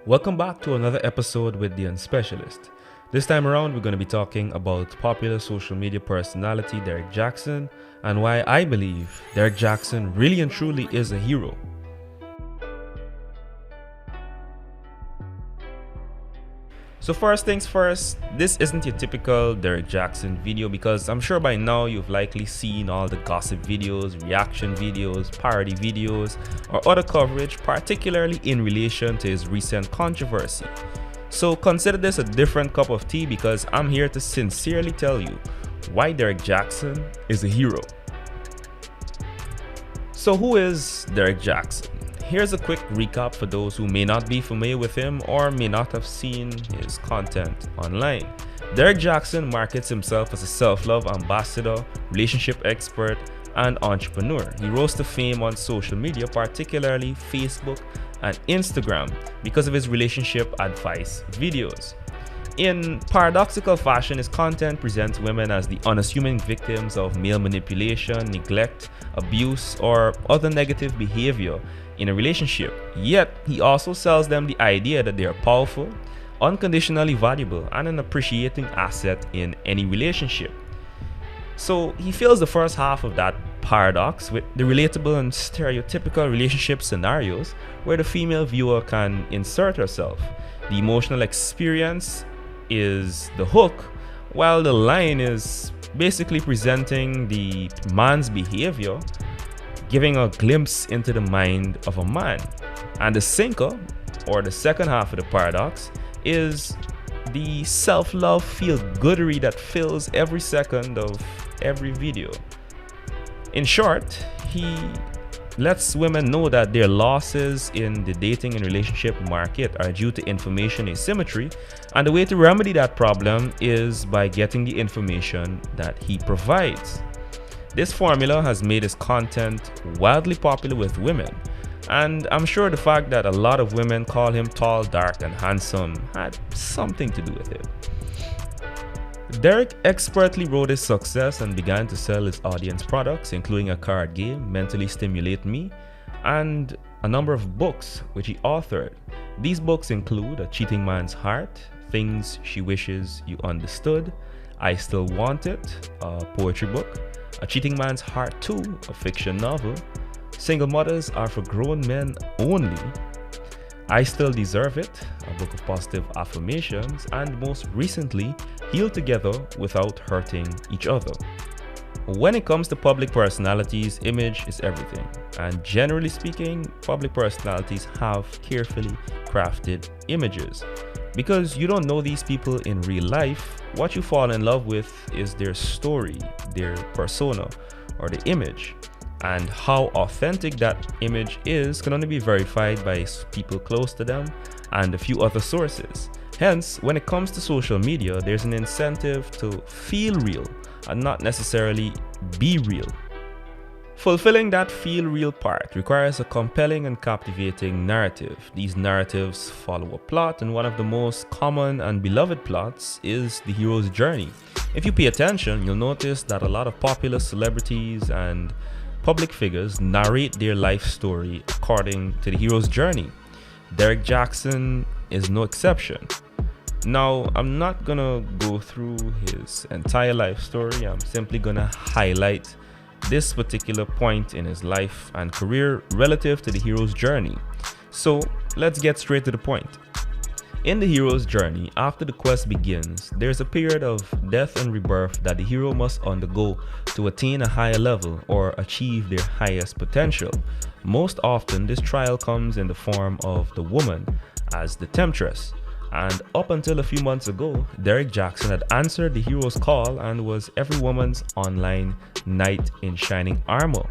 Welcome back to another episode with the Unspecialist. This time around, we're going to be talking about popular social media personality Derrick Jaxn and why I believe Derrick Jaxn really and truly is a hero. So first things first, this isn't your typical Derrick Jaxn video because I'm sure by now you've likely seen all the gossip videos, reaction videos, parody videos, or other coverage, particularly in relation to his recent controversy. So consider this a different cup of tea because I'm here to sincerely tell you why Derrick Jaxn is a hero. So who is Derrick Jaxn? Here's a quick recap for those who may not be familiar with him or may not have seen his content online. Derrick Jaxn markets himself as a self-love ambassador, relationship expert, and entrepreneur. He rose to fame on social media, particularly Facebook and Instagram, because of his relationship advice videos. In paradoxical fashion, his content presents women as the unassuming victims of male manipulation, neglect, abuse, or other negative behavior in a relationship. Yet, he also sells them the idea that they are powerful, unconditionally valuable, and an appreciating asset in any relationship. So, he fills the first half of that paradox with the relatable and stereotypical relationship scenarios where the female viewer can insert herself. The emotional experience is the hook, while the line is basically presenting the man's behavior, giving a glimpse into the mind of a man. And the sinker, or the second half of the paradox, is the self-love feel-goodery that fills every second of every video. In short, he lets women know that their losses in the dating and relationship market are due to information asymmetry, and the way to remedy that problem is by getting the information that he provides. This formula has made his content wildly popular with women, and I'm sure the fact that a lot of women call him tall, dark, and handsome had something to do with it. Derrick expertly wrote his success and began to sell his audience products, including a card game, Mentally Stimulate Me, and a number of books which he authored. These books include A Cheating Man's Heart, Things She Wishes You Understood, I Still Want It, a poetry book, A Cheating Man's Heart 2, a fiction novel, Single Mothers Are for Grown Men Only, I Still Deserve It, a book of positive affirmations, and most recently, Heal Together Without Hurting Each Other. When it comes to public personalities, image is everything. And generally speaking, public personalities have carefully crafted images. Because you don't know these people in real life, what you fall in love with is their story, their persona, or the image. And how authentic that image is can only be verified by people close to them and a few other sources. Hence, when it comes to social media, there's an incentive to feel real and not necessarily be real. Fulfilling that feel real part requires a compelling and captivating narrative. These narratives follow a plot, and one of the most common and beloved plots is the hero's journey. If you pay attention, you'll notice that a lot of popular celebrities and public figures narrate their life story according to the hero's journey. Derrick Jaxn is no exception. Now, I'm not gonna go through his entire life story. I'm simply gonna highlight this particular point in his life and career relative to the hero's journey. So let's get straight to the point. In the hero's journey, after the quest begins, there's a period of death and rebirth that the hero must undergo to attain a higher level or achieve their highest potential. Most often, this trial comes in the form of the woman as the temptress. And up until a few months ago, Derrick Jaxn had answered the hero's call and was every woman's online knight in shining armor.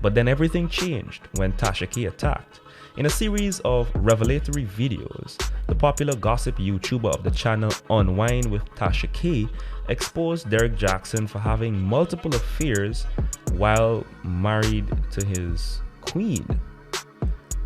But then everything changed when Tasha K attacked. In a series of revelatory videos, the popular gossip YouTuber of the channel UNWINEWITHTASHAK K exposed Derrick Jaxn for having multiple affairs while married to his queen.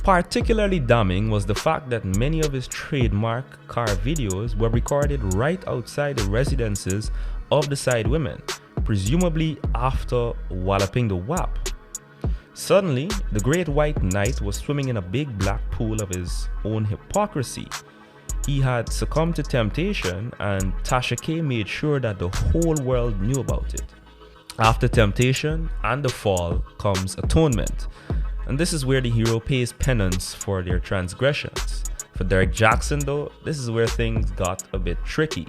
Particularly damning was the fact that many of his trademark car videos were recorded right outside the residences of the side women, presumably after walloping the WAP. Suddenly, the great white knight was swimming in a big black pool of his own hypocrisy. He had succumbed to temptation, and Tasha K made sure that the whole world knew about it. After temptation and the fall comes atonement, and this is where the hero pays penance for their transgressions. For Derrick Jaxn though, this is where things got a bit tricky.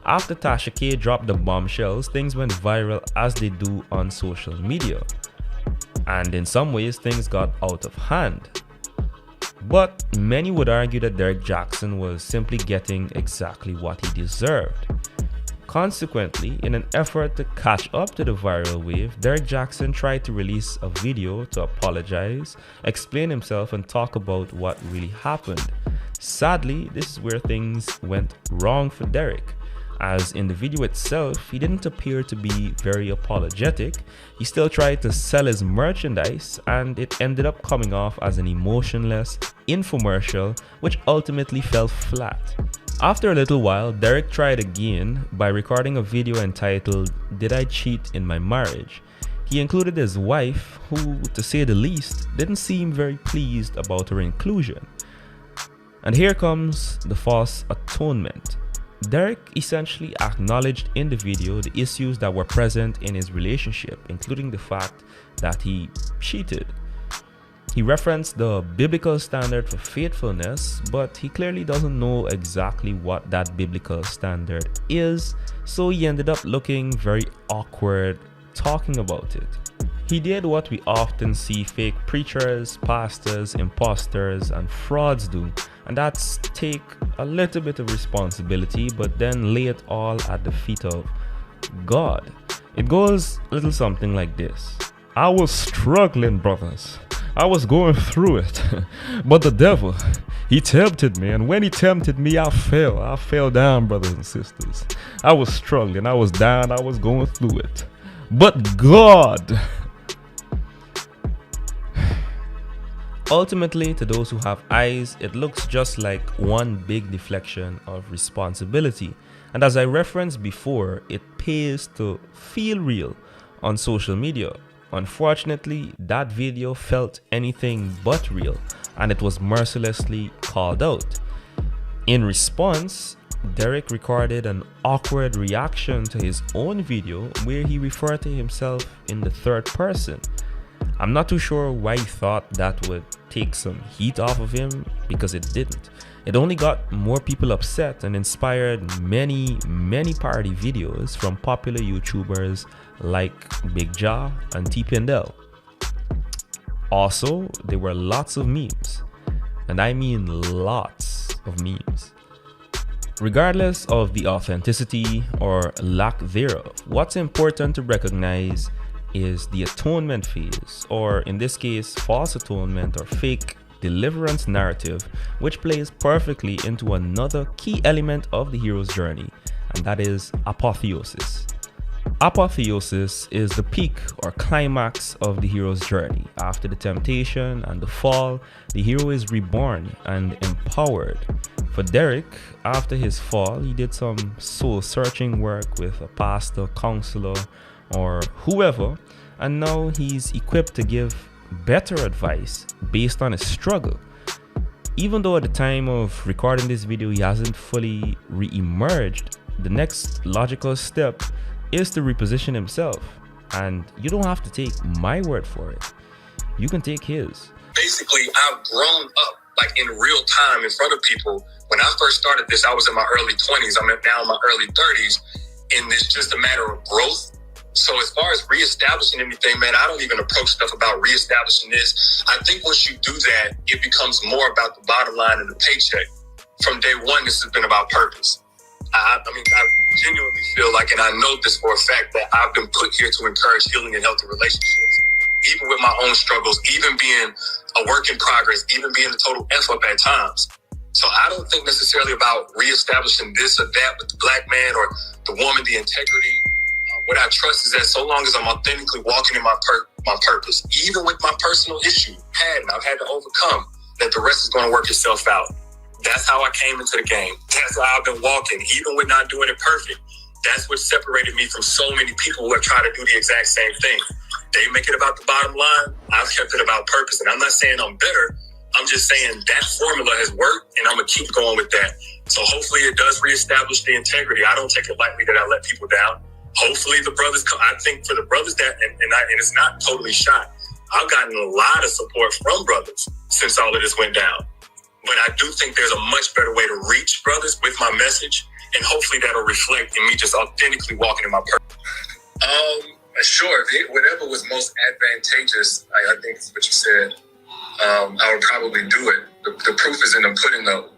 After Tasha K dropped the bombshells, things went viral as they do on social media. And in some ways, things got out of hand. But many would argue that Derrick Jaxn was simply getting exactly what he deserved. Consequently, in an effort to catch up to the viral wave, Derrick Jaxn tried to release a video to apologize, explain himself, and talk about what really happened. Sadly, this is where things went wrong for Derrick, as in the video itself, he didn't appear to be very apologetic. He still tried to sell his merchandise, and it ended up coming off as an emotionless infomercial, which ultimately fell flat. After a little while, Derrick tried again by recording a video entitled "Did I Cheat in My Marriage?" He included his wife, who, to say the least, didn't seem very pleased about her inclusion. And here comes the false atonement. Derrick essentially acknowledged in the video the issues that were present in his relationship, including the fact that he cheated. He referenced the biblical standard for faithfulness, but he clearly doesn't know exactly what that biblical standard is, so he ended up looking very awkward talking about it. He did what we often see fake preachers, pastors, imposters, and frauds do, and that's take a little bit of responsibility but then lay it all at the feet of God. It goes a little something like this. I was struggling, brothers. I was going through it, but the devil, he tempted me, and when he tempted me, I fell. I fell down, brothers and sisters. I was struggling, I was down, I was going through it. But God. Ultimately, to those who have eyes, it looks just like one big deflection of responsibility. And as I referenced before, it pays to feel real on social media. Unfortunately, that video felt anything but real, and it was mercilessly called out. In response, Derrick recorded an awkward reaction to his own video where he referred to himself in the third person. I'm not too sure why he thought that would take some heat off of him, because it didn't. It only got more people upset and inspired many parody videos from popular YouTubers like BiggJah and TPindell. Also, there were lots of memes, and I mean lots of memes. Regardless of the authenticity or lack thereof, what's important to recognize is the atonement phase, or in this case, false atonement or fake deliverance narrative, which plays perfectly into another key element of the hero's journey, and that is apotheosis. Apotheosis is the peak or climax of the hero's journey. After the temptation and the fall, the hero is reborn and empowered. For Derrick, after his fall, he did some soul-searching work with a pastor, counselor, or whoever, and now he's equipped to give better advice based on his struggle. Even though at the time of recording this video he hasn't fully re-emerged, the next logical step is to reposition himself, and you don't have to take my word for it. You can take his. Basically, I've grown up like in real time in front of people. When I first started this, I was in my early 20s. I'm now in my early 30s, and it's just a matter of growth. So as far as reestablishing anything, man, I don't even approach stuff about reestablishing this. I think once you do that, it becomes more about the bottom line and the paycheck. From day one, this has been about purpose. I genuinely feel like, and I know this for a fact, that I've been put here to encourage healing and healthy relationships. Even with my own struggles, even being a work in progress, even being a total F up at times. So I don't think necessarily about reestablishing this or that with the black man or the woman, the integrity. What I trust is that so long as I'm authentically walking in my purpose, even with my personal issue, I've had to overcome, that the rest is going to work itself out. That's how I came into the game. That's how I've been walking, even with not doing it perfect. That's what separated me from so many people who have tried to do the exact same thing. They make it about the bottom line. I've kept it about purpose. And I'm not saying I'm better. I'm just saying that formula has worked, and I'm going to keep going with that. So hopefully it does reestablish the integrity. I don't take it lightly that I let people down. Hopefully the brothers, I think for the brothers that, and it's not totally shot, I've gotten a lot of support from brothers since all of this went down. But I do think there's a much better way to reach brothers with my message, and hopefully that'll reflect in me just authentically walking in my purpose. Sure, whatever was most advantageous, I think is what you said, I would probably do it. The proof is in the pudding, though.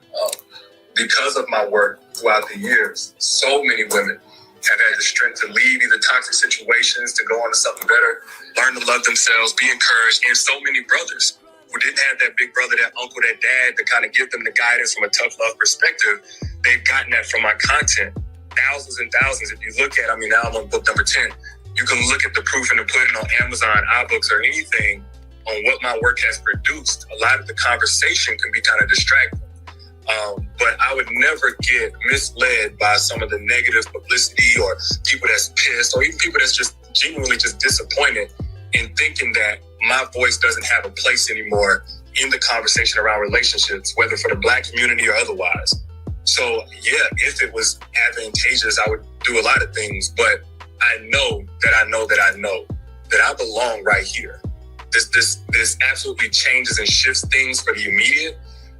Because of my work throughout the years, so many women have had the strength to leave either toxic situations, to go on to something better, learn to love themselves, be encouraged, and so many brothers who didn't have that big brother, that uncle, that dad to kind of give them the guidance from a tough love perspective. They've gotten that from my content. Thousands and thousands. If you look at, now I'm on book number 10. You can look at the proof in the pudding on Amazon, iBooks, or anything on what my work has produced. A lot of the conversation can be kind of distracting. But I would never get misled by some of the negative publicity or people that's pissed or even people that's just genuinely just disappointed in thinking that my voice doesn't have a place anymore in the conversation around relationships, whether for the Black community or otherwise. So yeah, if it was advantageous, I would do a lot of things, but I know that I belong right here. This absolutely changes and shifts things for the immediate,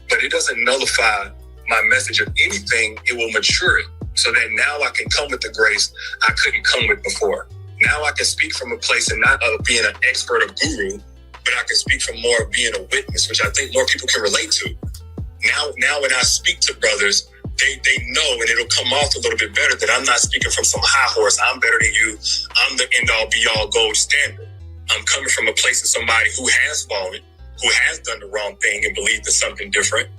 but it doesn't nullify my message. Of anything, it will mature it so that now I can come with the grace I couldn't come with before. Now I can speak from a place and not of being an expert or guru, but I can speak from more of being a witness, which I think more people can relate to. Now when I speak to brothers, they know, and it'll come off a little bit better, that I'm not speaking from some high horse. I'm better than you. I'm the end all be all gold standard. I'm coming from a place of somebody who has fallen, who has done the wrong thing and believed in something different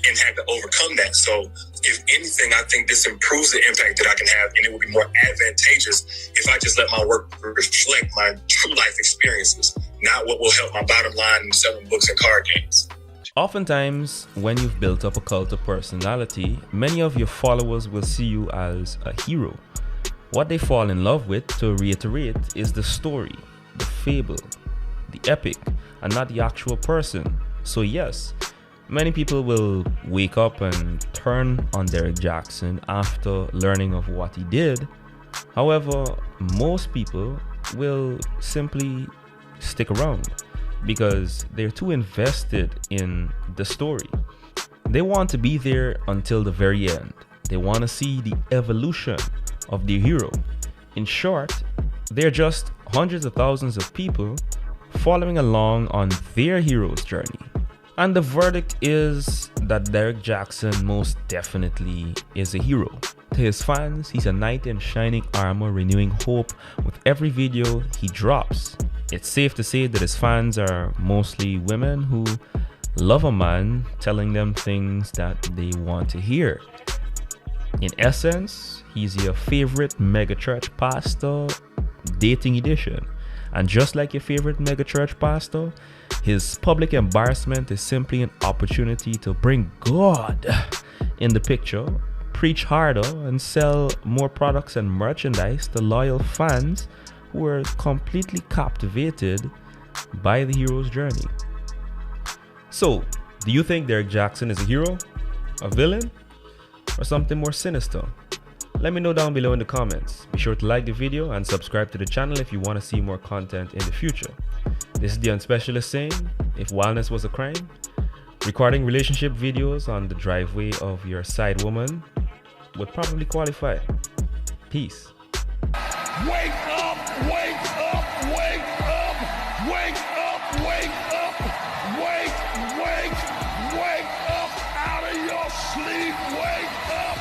and had to overcome that. So if anything, I think this improves the impact that I can have, and it will be more advantageous if I just let my work reflect my true life experiences, not what will help my bottom line in selling books and card games. Oftentimes, when you've built up a cult of personality, many of your followers will see you as a hero. What they fall in love with, to reiterate, is the story, the fable, the epic, and not the actual person. So yes, many people will wake up and turn on Derrick Jaxn after learning of what he did. However, most people will simply stick around because they're too invested in the story. They want to be there until the very end. They want to see the evolution of their hero. In short, they're just hundreds of thousands of people following along on their hero's journey. And the verdict is that Derrick Jaxn most definitely is a hero. To his fans, he's a knight in shining armor, renewing hope with every video he drops. It's safe to say that his fans are mostly women who love a man telling them things that they want to hear. In essence, he's your favorite megachurch pastor dating edition. And just like your favorite megachurch pastor, his public embarrassment is simply an opportunity to bring God in the picture, preach harder, and sell more products and merchandise to loyal fans who are completely captivated by the hero's journey. So, do you think Derrick Jaxn is a hero, a villain, or something more sinister? Let me know down below in the comments. Be sure to like the video and subscribe to the channel if you want to see more content in the future. This is the Unspecialist saying, if wildness was a crime, recording relationship videos on the driveway of your side woman would probably qualify. Peace. Wake up, wake up, wake up, wake up, wake up, wake up out of your sleep, wake up.